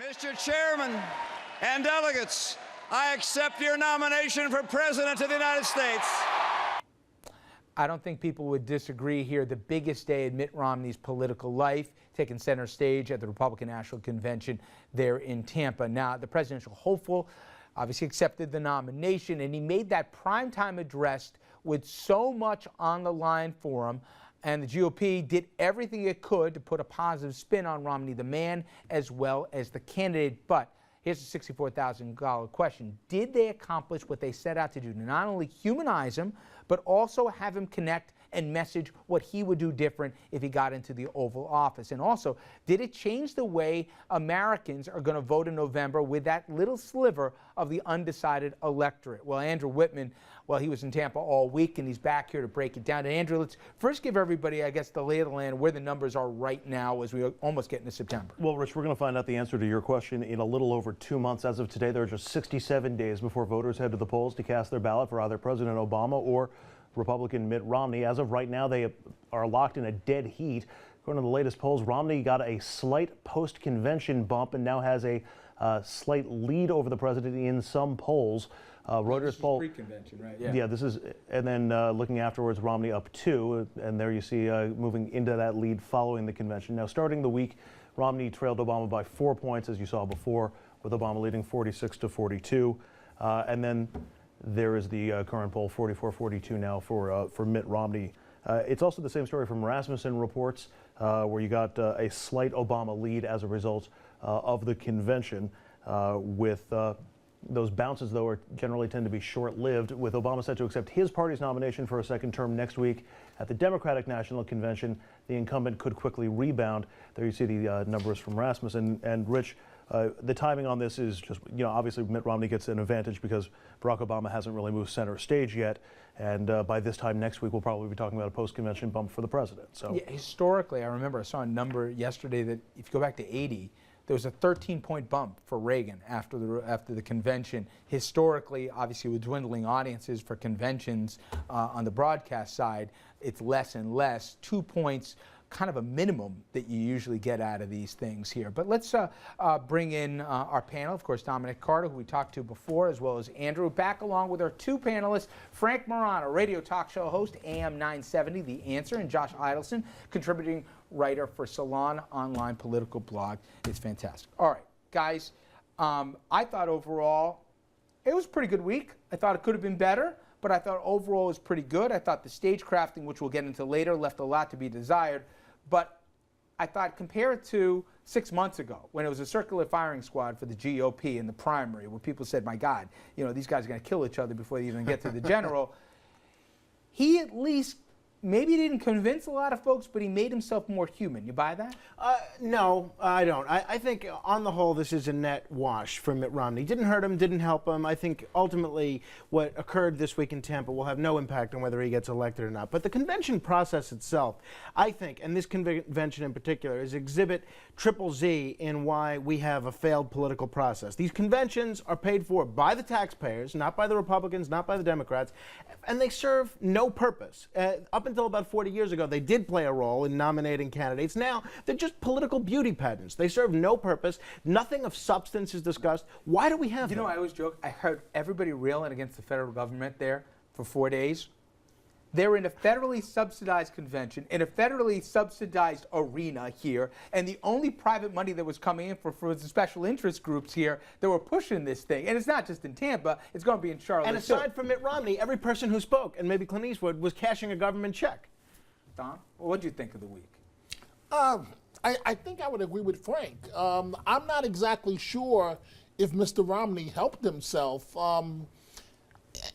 Mr. Chairman and delegates, I accept your nomination for President of the United States. I don't think people would disagree here. The biggest day in Mitt Romney's political life, taking center stage at the Republican National Convention there in Tampa. Now, the presidential hopeful obviously accepted the nomination, and he made that primetime address with so much on the line for him. And the GOP did everything it could to put a positive spin on Romney, the man, as well as the candidate. But here's the $64,000 question. Did they accomplish what they set out to do? To not only humanize him, but also have him connect and message what he would do different if he got into the Oval Office? And also, did it change the way Americans are going to vote in November with that little sliver of the undecided electorate? Well, Andrew Whitman, well, he was in Tampa all week, and he's back here to break it down. And Andrew, let's first give everybody, I guess, the lay of the land, where the numbers are right now as we almost get into September. Well, Rich, we're going to find out the answer to your question in a little over 2 months. As of today, there are just 67 days before voters head to the polls to cast their ballot for either President Obama or Republican Mitt Romney. As of right now, they are locked in a dead heat. According to the latest polls, Romney got a slight post-convention bump and now has a slight lead over the president in some polls. Reuters poll. Pre-convention, right? Yeah, this is, and then looking afterwards, Romney up 2, and there you see moving into that lead following the convention. Now, starting the week, Romney trailed Obama by 4 points, as you saw before, with Obama leading 46-42, and then there is the current poll, 44-42 now for Mitt Romney. It's also the same story from Rasmussen reports, where you got a slight Obama lead as a result of the convention, with those bounces, though, generally tend to be short-lived, with Obama set to accept his party's nomination for a second term next week at the Democratic National Convention. The incumbent could quickly rebound. There you see the numbers from Rasmussen. And Rich, the timing on this is just, obviously Mitt Romney gets an advantage because Barack Obama hasn't really moved center stage yet. And by this time next week, we'll probably be talking about a post-convention bump for the president. So yeah, historically, I remember I saw a number yesterday that if you go back to 80, there was a 13-point bump for Reagan after the convention. Historically, obviously, with dwindling audiences for conventions on the broadcast side, it's less and less. 2 points, kind of a minimum that you usually get out of these things here. But let's bring in our panel. Of course, Dominic Carter, who we talked to before, as well as Andrew, back along with our 2 panelists, Frank Morano, radio talk show host, AM 970, The Answer, and Josh Idelson, contributing writer for Salon online political blog. It's fantastic. All right, guys, I thought overall it was a pretty good week. I thought it could have been better, but I thought overall it was pretty good. I thought the stage crafting, which we'll get into later, left a lot to be desired. But I thought, compare it to 6 months ago when it was a circular firing squad for the GOP in the primary, where people said, my God, these guys are going to kill each other before they even get to the general. He at least maybe didn't convince a lot of folks, but he made himself more human. You buy that? No, I don't. I think on the whole, this is a net wash for Mitt Romney. Didn't hurt him, didn't help him. I think ultimately what occurred this week in Tampa will have no impact on whether he gets elected or not. But the convention process itself, I think, and this convention in particular, is exhibit ZZZ in why we have a failed political process. These conventions are paid for by the taxpayers, not by the Republicans, not by the Democrats, and they serve no purpose. Up until about 40 years ago, they did play a role in nominating candidates. Now, they're just political beauty pageants. They serve no purpose. Nothing of substance is discussed. Why do we have them? I always joke, I heard everybody railing against the federal government there for 4 days. They're in a federally subsidized convention, in a federally subsidized arena here, and the only private money that was coming in for the special interest groups here that were pushing this thing. And it's not just in Tampa, it's going to be in Charlotte. And aside from Mitt Romney, every person who spoke, and maybe Clint Eastwood, was cashing a government check. Don, what did you think of the week? I think I would agree with Frank. I'm not exactly sure if Mr. Romney helped himself.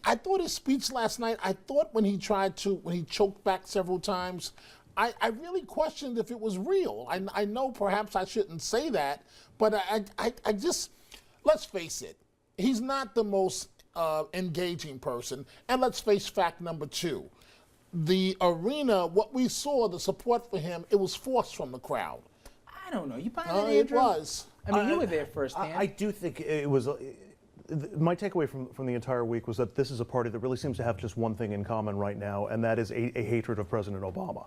I thought his speech last night, I thought when he choked back several times, I really questioned if it was real. I know perhaps I shouldn't say that, but I just, let's face it, he's not the most engaging person. And let's face fact number 2. The arena, what we saw, the support for him, it was forced from the crowd. I don't know. You buy that, Andrew? It was. I mean, you were there firsthand. I do think it was My takeaway from the entire week was that this is a party that really seems to have just one thing in common right now, and that is a hatred of President Obama.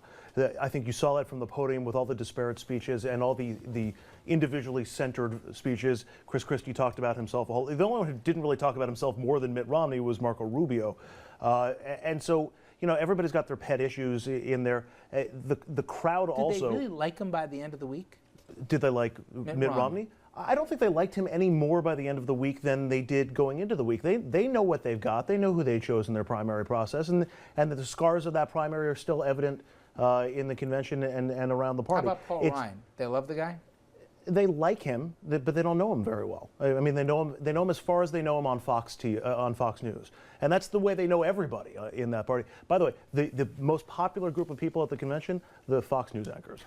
I think you saw that from the podium with all the disparate speeches and all the individually centered speeches. Chris Christie talked about himself. The only one who didn't really talk about himself more than Mitt Romney was Marco Rubio. And so, you know, everybody's got their pet issues in there. The crowd also... Did they really like him by the end of the week? Did they like Mitt Romney? I don't think they liked him any more by the end of the week than they did going into the week. They know what they've got. They know who they chose in their primary process, and the scars of that primary are still evident in the convention and around the party. How about Paul Ryan? They love the guy? They like him, but they don't know him very well. I mean, they know him as far as they know him on Fox News, and that's the way they know everybody in that party. By the way, the most popular group of people at the convention, the Fox News anchors.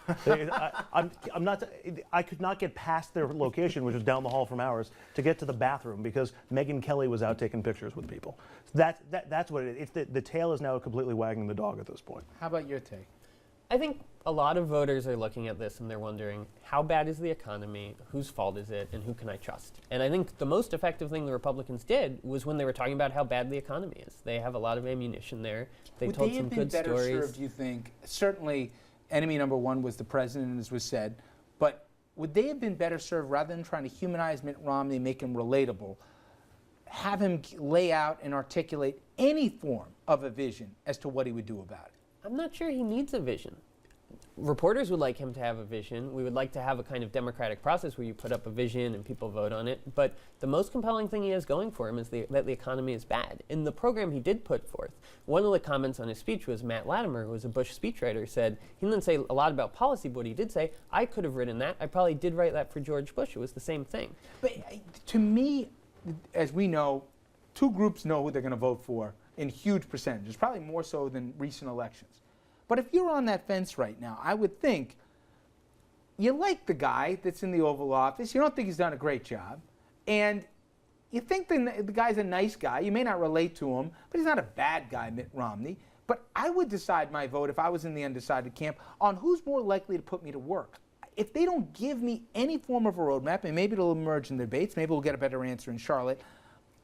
I could not get past their location, which was down the hall from ours, to get to the bathroom because Megyn Kelly was out taking pictures with people. That's what it is. The tail is now completely wagging the dog at this point. How about your take? I think a lot of voters are looking at this and they're wondering, how bad is the economy, whose fault is it, and who can I trust? And I think the most effective thing the Republicans did was when they were talking about how bad the economy is. They have a lot of ammunition there. They told some good stories. Would they have been better served, you think? Certainly, enemy number one was the president, as was said, but would they have been better served, rather than trying to humanize Mitt Romney, make him relatable, have him lay out and articulate any form of a vision as to what he would do about it? I'm not sure he needs a vision. Reporters would like him to have a vision. We would like to have a kind of democratic process where you put up a vision and people vote on it. But the most compelling thing he has going for him is that the economy is bad. In the program he did put forth, one of the comments on his speech was Matt Latimer, who was a Bush speechwriter, said, he didn't say a lot about policy, but what he did say, I could have written that. I probably did write that for George Bush. It was the same thing. But to me, as we know, two groups know who they're going to vote for in huge percentages, probably more so than recent elections. But if you're on that fence right now, I would think you like the guy that's in the Oval Office. You don't think he's done a great job. And you think the guy's a nice guy. You may not relate to him, but he's not a bad guy, Mitt Romney. But I would decide my vote, if I was in the undecided camp, on who's more likely to put me to work. If they don't give me any form of a roadmap, and maybe it'll emerge in the debates, maybe we'll get a better answer in Charlotte,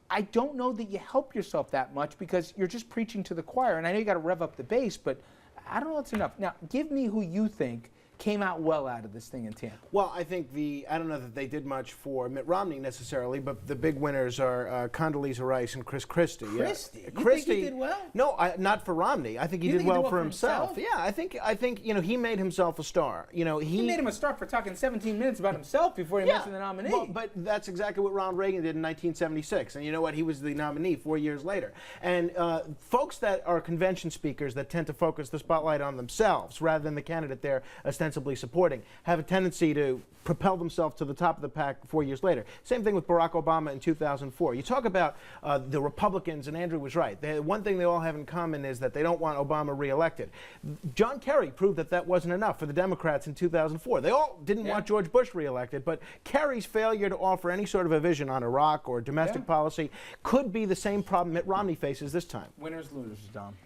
I don't know that you help yourself that much because you're just preaching to the choir. And I know you got to rev up the base, but I don't know if it's enough. Now, give me who you think came out well out of this thing in Tampa. Well, I think I don't know that they did much for Mitt Romney necessarily, but the big winners are Condoleezza Rice and Chris Christie. Christie? Yeah. You Christie, think he did well? No, not for Romney. I think he did well for himself. Yeah, I think you know, he made himself a star. You know, he made him a star for talking 17 minutes about himself before he mentioned the nominee. Well, but that's exactly what Ronald Reagan did in 1976. And you know what? He was the nominee 4 years later. And folks that are convention speakers that tend to focus the spotlight on themselves rather than the candidate they're ostensibly supporting have a tendency to propel themselves to the top of the pack 4 years later. Same thing with Barack Obama in 2004. You talk about the Republicans, and Andrew was right. One thing they all have in common is that they don't want Obama reelected. John Kerry proved that that wasn't enough for the Democrats in 2004. They all didn't want George Bush reelected, but Kerry's failure to offer any sort of a vision on Iraq or domestic policy could be the same problem Mitt Romney faces this time. Winners, losers, Dom.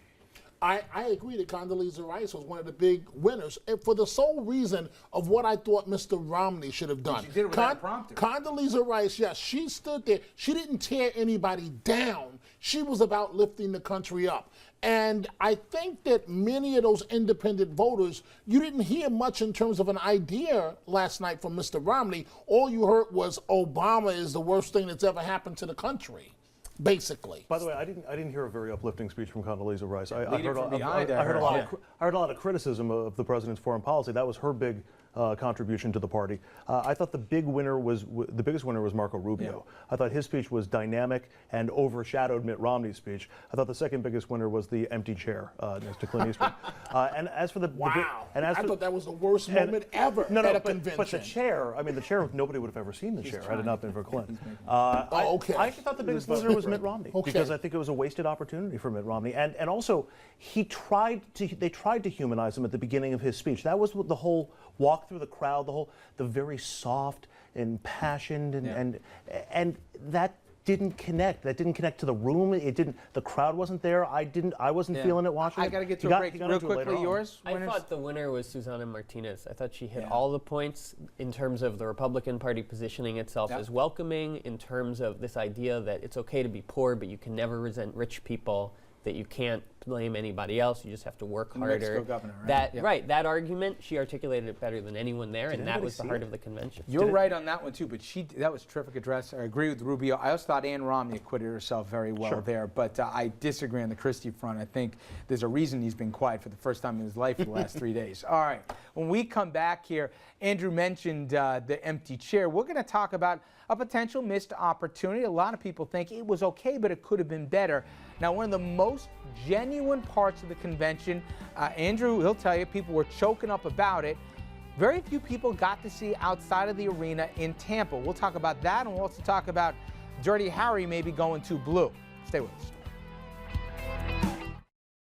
I agree that Condoleezza Rice was one of the big winners, and for the sole reason of what I thought Mr. Romney should have done. She did it without a prompter. Condoleezza Rice, yes, she stood there. She didn't tear anybody down. She was about lifting the country up. And I think that many of those independent voters, you didn't hear much in terms of an idea last night from Mr. Romney. All you heard was Obama is the worst thing that's ever happened to the country. Basically. By the way, I didn't hear a very uplifting speech from Condoleezza Rice. I heard a lot of criticism of the president's foreign policy. That was her big contribution to the party. I thought the biggest winner was Marco Rubio. Yeah. I thought his speech was dynamic and overshadowed Mitt Romney's speech. I thought the second biggest winner was the empty chair next to Clint Eastwood. And as for the I thought that was the worst moment ever at a convention. But the chair, nobody would have ever seen the chair had it not been for Clint. Okay. I actually thought the biggest loser was Mitt Romney because I think it was a wasted opportunity for Mitt Romney. And also, they tried to humanize him at the beginning of his speech. That was the whole walk through the crowd, the very soft and impassioned and that didn't connect. That didn't connect to the room. It didn't. The crowd wasn't there. I wasn't feeling it watching. I got to get to a break real quickly. Yours? I thought the winner was Susana Martinez. I thought she hit all the points in terms of the Republican Party positioning itself as welcoming, in terms of this idea that it's okay to be poor, but you can never resent rich people, that you can't blame anybody else, you just have to work harder. Mexico governor, right? That argument, she articulated it better than anyone there, and that was the heart of the convention. You're right on that one too, but that was a terrific address. I agree with Rubio. I also thought Ann Romney acquitted herself very well there, but I disagree on the Christie front. I think there's a reason he's been quiet for the first time in his life for the last 3 days. All right, when we come back here, Andrew mentioned the empty chair. We're going to talk about a potential missed opportunity. A lot of people think it was okay, but it could have been better. Now, one of the most genuine parts of the convention, Andrew, he'll tell you, people were choking up about it. Very few people got to see outside of the arena in Tampa. We'll talk about that, and we'll also talk about Dirty Harry maybe going too blue. Stay with us.